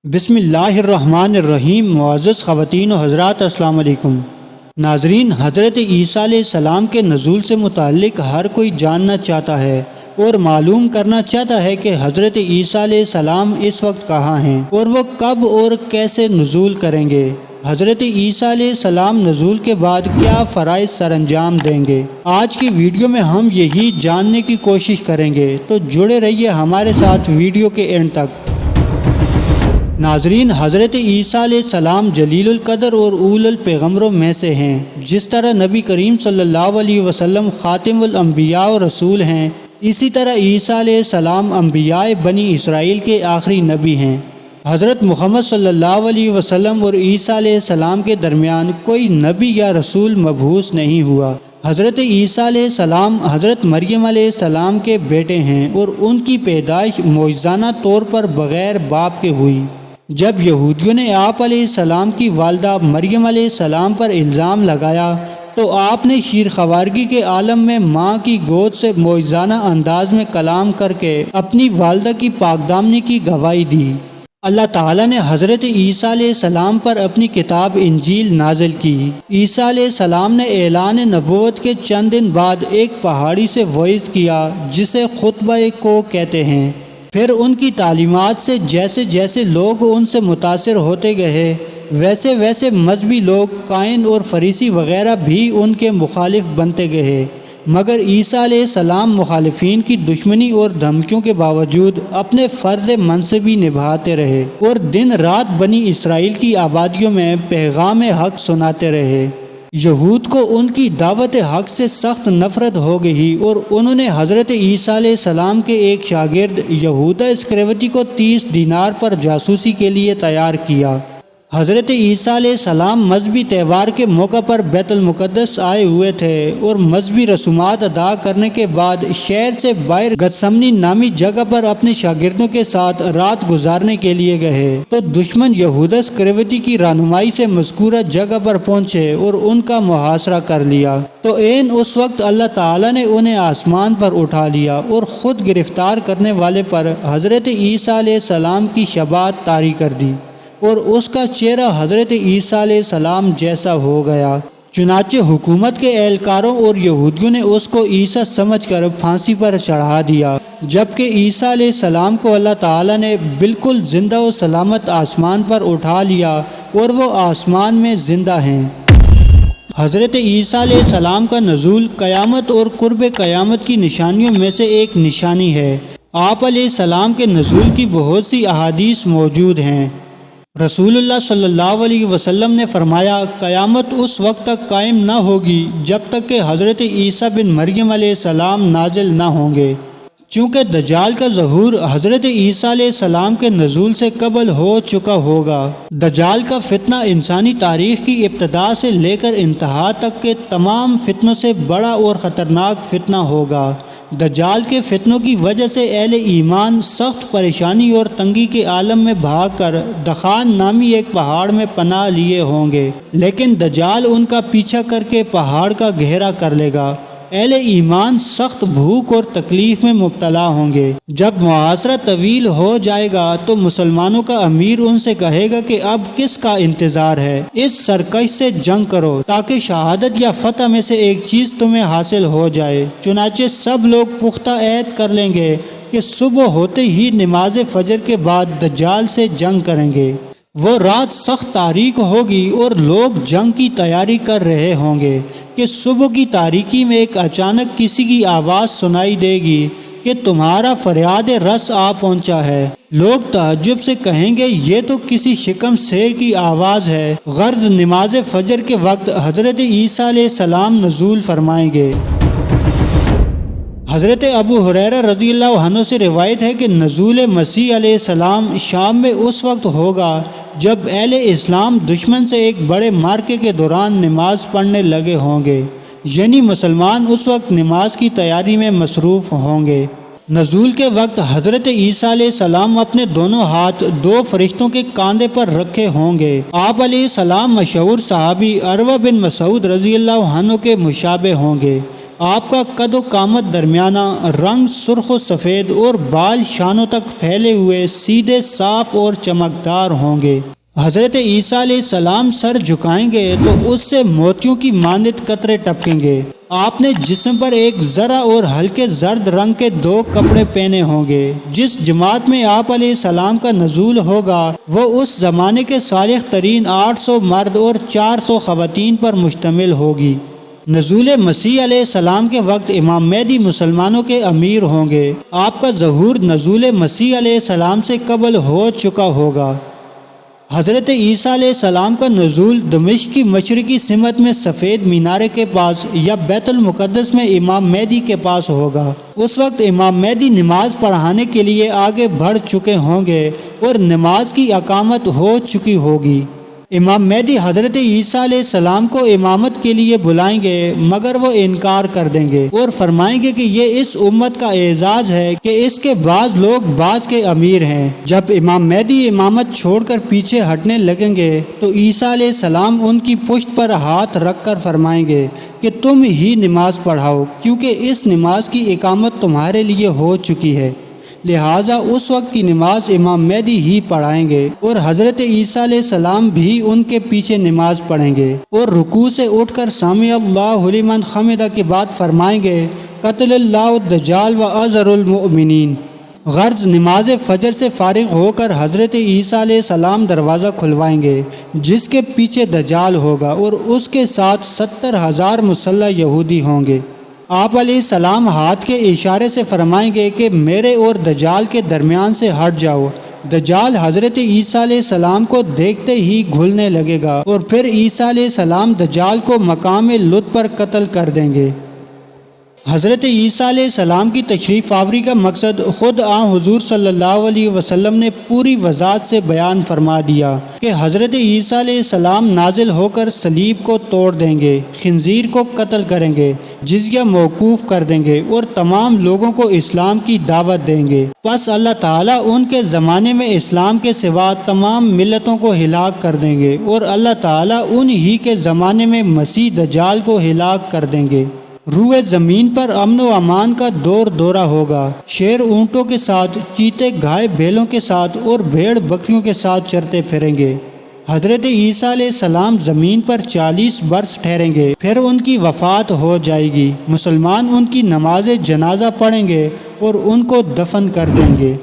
بسم اللہ الرحمن الرحیم۔ معزز خواتین و حضرات، السلام علیکم۔ ناظرین، حضرت عیسیٰ علیہ السلام کے نزول سے متعلق ہر کوئی جاننا چاہتا ہے اور معلوم کرنا چاہتا ہے کہ حضرت عیسیٰ علیہ السلام اس وقت کہاں ہیں اور وہ کب اور کیسے نزول کریں گے۔ حضرت عیسیٰ علیہ السلام نزول کے بعد کیا فرائض سر انجام دیں گے؟ آج کی ویڈیو میں ہم یہی جاننے کی کوشش کریں گے، تو جڑے رہیے ہمارے ساتھ ویڈیو کے اینڈ تک۔ ناظرین، حضرت عیسیٰ علیہ السلام جلیل القدر اور اول الپیغمبروں میں سے ہیں۔ جس طرح نبی کریم صلی اللہ علیہ وسلم خاتم الانبیاء و رسول ہیں، اسی طرح عیسیٰ علیہ السلام انبیاء بنی اسرائیل کے آخری نبی ہیں۔ حضرت محمد صلی اللہ علیہ وسلم اور عیسیٰ علیہ السلام کے درمیان کوئی نبی یا رسول مبعوث نہیں ہوا۔ حضرت عیسیٰ علیہ السلام حضرت مریم علیہ السلام کے بیٹے ہیں اور ان کی پیدائش معجزانہ طور پر بغیر باپ کے ہوئی۔ جب یہودیوں نے آپ علیہ السلام کی والدہ مریم علیہ السلام پر الزام لگایا تو آپ نے شیرخوارگی کے عالم میں ماں کی گود سے معجزانہ انداز میں کلام کر کے اپنی والدہ کی پاکدامنی کی گواہی دی۔ اللہ تعالیٰ نے حضرت عیسیٰ علیہ السلام پر اپنی کتاب انجیل نازل کی۔ عیسیٰ علیہ السلام نے اعلان نبوت کے چند دن بعد ایک پہاڑی سے وعظ کیا، جسے خطبہ کو کہتے ہیں۔ پھر ان کی تعلیمات سے جیسے جیسے لوگ ان سے متاثر ہوتے گئے، ویسے ویسے مذہبی لوگ، قائن اور فریسی وغیرہ بھی ان کے مخالف بنتے گئے، مگر عیسیٰ علیہ السلام مخالفین کی دشمنی اور دھمکیوں کے باوجود اپنے فرض منصبی نبھاتے رہے اور دن رات بنی اسرائیل کی آبادیوں میں پیغام حق سناتے رہے۔ یہود کو ان کی دعوت حق سے سخت نفرت ہو گئی اور انہوں نے حضرت عیسیٰ علیہ السلام کے ایک شاگرد یہودا اسکریوتی کو 30 دینار پر جاسوسی کے لیے تیار کیا۔ حضرت عیسیٰ علیہ السلام مذہبی تہوار کے موقع پر بیت المقدس آئے ہوئے تھے اور مذہبی رسومات ادا کرنے کے بعد شہر سے باہر گتسمنی نامی جگہ پر اپنے شاگردوں کے ساتھ رات گزارنے کے لیے گئے تو دشمن یہودا اسکریوتی کی رہنمائی سے مذکورہ جگہ پر پہنچے اور ان کا محاصرہ کر لیا۔ تو عین اس وقت اللہ تعالیٰ نے انہیں آسمان پر اٹھا لیا اور خود گرفتار کرنے والے پر حضرت عیسیٰ علیہ السلام کی شباہت طاری کر دی اور اس کا چہرہ حضرت عیسیٰ علیہ السلام جیسا ہو گیا۔ چنانچہ حکومت کے اہلکاروں اور یہودیوں نے اس کو عیسیٰ سمجھ کر پھانسی پر چڑھا دیا، جبکہ عیسیٰ علیہ السلام کو اللہ تعالیٰ نے بالکل زندہ و سلامت آسمان پر اٹھا لیا اور وہ آسمان میں زندہ ہیں۔ حضرت عیسیٰ علیہ السلام کا نزول قیامت اور قرب قیامت کی نشانیوں میں سے ایک نشانی ہے۔ آپ علیہ السلام کے نزول کی بہت سی احادیث موجود ہیں۔ رسول اللہ صلی اللہ علیہ وسلم نے فرمایا، قیامت اس وقت تک قائم نہ ہوگی جب تک کہ حضرت عیسیٰ بن مریم علیہ السلام نازل نہ ہوں گے، چونکہ دجال کا ظہور حضرت عیسیٰ علیہ السلام کے نزول سے قبل ہو چکا ہوگا۔ دجال کا فتنہ انسانی تاریخ کی ابتدا سے لے کر انتہا تک کے تمام فتنوں سے بڑا اور خطرناک فتنہ ہوگا۔ دجال کے فتنوں کی وجہ سے اہل ایمان سخت پریشانی اور تنگی کے عالم میں بھاگ کر دخان نامی ایک پہاڑ میں پناہ لیے ہوں گے، لیکن دجال ان کا پیچھا کر کے پہاڑ کا گھیرا کر لے گا۔ اہل ایمان سخت بھوک اور تکلیف میں مبتلا ہوں گے۔ جب محاصرہ طویل ہو جائے گا تو مسلمانوں کا امیر ان سے کہے گا کہ اب کس کا انتظار ہے، اس سرکش سے جنگ کرو تاکہ شہادت یا فتح میں سے ایک چیز تمہیں حاصل ہو جائے۔ چنانچہ سب لوگ پختہ عہد کر لیں گے کہ صبح ہوتے ہی نماز فجر کے بعد دجال سے جنگ کریں گے۔ وہ رات سخت تاریک ہوگی اور لوگ جنگ کی تیاری کر رہے ہوں گے کہ صبح کی تاریکی میں ایک اچانک کسی کی آواز سنائی دے گی کہ تمہارا فریاد رس آ پہنچا ہے۔ لوگ تعجب سے کہیں گے، یہ تو کسی شکم شیر کی آواز ہے۔ غرض نماز فجر کے وقت حضرت عیسیٰ علیہ السلام نزول فرمائیں گے۔ حضرت ابو ہریرہ رضی اللہ عنہ سے روایت ہے کہ نزول مسیح علیہ السلام شام میں اس وقت ہوگا جب اہل اسلام دشمن سے ایک بڑے معرکے کے دوران نماز پڑھنے لگے ہوں گے، یعنی مسلمان اس وقت نماز کی تیاری میں مصروف ہوں گے۔ نزول کے وقت حضرت عیسیٰ علیہ السلام اپنے دونوں ہاتھ 2 فرشتوں کے کاندھے پر رکھے ہوں گے۔ آپ علیہ السلام مشہور صحابی عروہ بن مسعود رضی اللہ عنہ کے مشابہ ہوں گے۔ آپ کا قد و قامت درمیانہ، رنگ سرخ و سفید اور بال شانوں تک پھیلے ہوئے، سیدھے، صاف اور چمکدار ہوں گے۔ حضرت عیسیٰ علیہ السلام سر جھکائیں گے تو اس سے موتیوں کی مانند قطرے ٹپکیں گے۔ آپ نے جسم پر ایک ذرا اور ہلکے زرد رنگ کے 2 کپڑے پہنے ہوں گے۔ جس جماعت میں آپ علیہ السلام کا نزول ہوگا وہ اس زمانے کے صالح ترین 800 مرد اور 400 خواتین پر مشتمل ہوگی۔ نزول مسیح علیہ السلام کے وقت امام مہدی مسلمانوں کے امیر ہوں گے۔ آپ کا ظہور نزول مسیح علیہ السلام سے قبل ہو چکا ہوگا۔ حضرت عیسیٰ علیہ السلام کا نزول دمشق کی مشرقی سمت میں سفید مینارے کے پاس یا بیت المقدس میں امام مہدی کے پاس ہوگا۔ اس وقت امام مہدی نماز پڑھانے کے لیے آگے بڑھ چکے ہوں گے اور نماز کی اقامت ہو چکی ہوگی۔ امام مہدی حضرت عیسیٰ علیہ السلام کو امامت کے لیے بلائیں گے، مگر وہ انکار کر دیں گے اور فرمائیں گے کہ یہ اس امت کا اعزاز ہے کہ اس کے بعض لوگ بعض کے امیر ہیں۔ جب امام مہدی امامت چھوڑ کر پیچھے ہٹنے لگیں گے تو عیسیٰ علیہ السلام ان کی پشت پر ہاتھ رکھ کر فرمائیں گے کہ تم ہی نماز پڑھاؤ، کیونکہ اس نماز کی اقامت تمہارے لیے ہو چکی ہے۔ لہٰذا اس وقت کی نماز امام مہدی ہی پڑھائیں گے اور حضرت عیسیٰ علیہ السلام بھی ان کے پیچھے نماز پڑھیں گے اور رکوع سے اٹھ کر سمع اللہ لمن حمدہ کے بعد فرمائیں گے قتل اللہ الدجال و اذر المؤمنین۔ غرض نماز فجر سے فارغ ہو کر حضرت عیسیٰ علیہ السلام دروازہ کھلوائیں گے جس کے پیچھے دجال ہوگا اور اس کے ساتھ 70,000 مسلح یہودی ہوں گے۔ آپ علیہ السلام ہاتھ کے اشارے سے فرمائیں گے کہ میرے اور دجال کے درمیان سے ہٹ جاؤ۔ دجال حضرت عیسیٰ علیہ السلام کو دیکھتے ہی گھلنے لگے گا اور پھر عیسیٰ علیہ السلام دجال کو مقام لط پر قتل کر دیں گے۔ حضرت عیسیٰ علیہ السلام کی تشریف آوری کا مقصد خود حضور صلی اللہ علیہ وسلم نے پوری وضاحت سے بیان فرما دیا کہ حضرت عیسیٰ علیہ السلام نازل ہو کر صلیب کو توڑ دیں گے، خنزیر کو قتل کریں گے، جزیہ موقوف کر دیں گے اور تمام لوگوں کو اسلام کی دعوت دیں گے۔ پس اللہ تعالیٰ ان کے زمانے میں اسلام کے سوا تمام ملتوں کو ہلاک کر دیں گے اور اللہ تعالیٰ انہی کے زمانے میں مسیح دجال کو ہلاک کر دیں گے۔ روئے زمین پر امن و امان کا دورہ ہوگا۔ شیر اونٹوں کے ساتھ، چیتے گائے بیلوں کے ساتھ اور بھیڑ بکریوں کے ساتھ چرتے پھریں گے۔ حضرت عیسیٰ علیہ السلام زمین پر 40 برس ٹھہریں گے، پھر ان کی وفات ہو جائے گی۔ مسلمان ان کی نماز جنازہ پڑھیں گے اور ان کو دفن کر دیں گے۔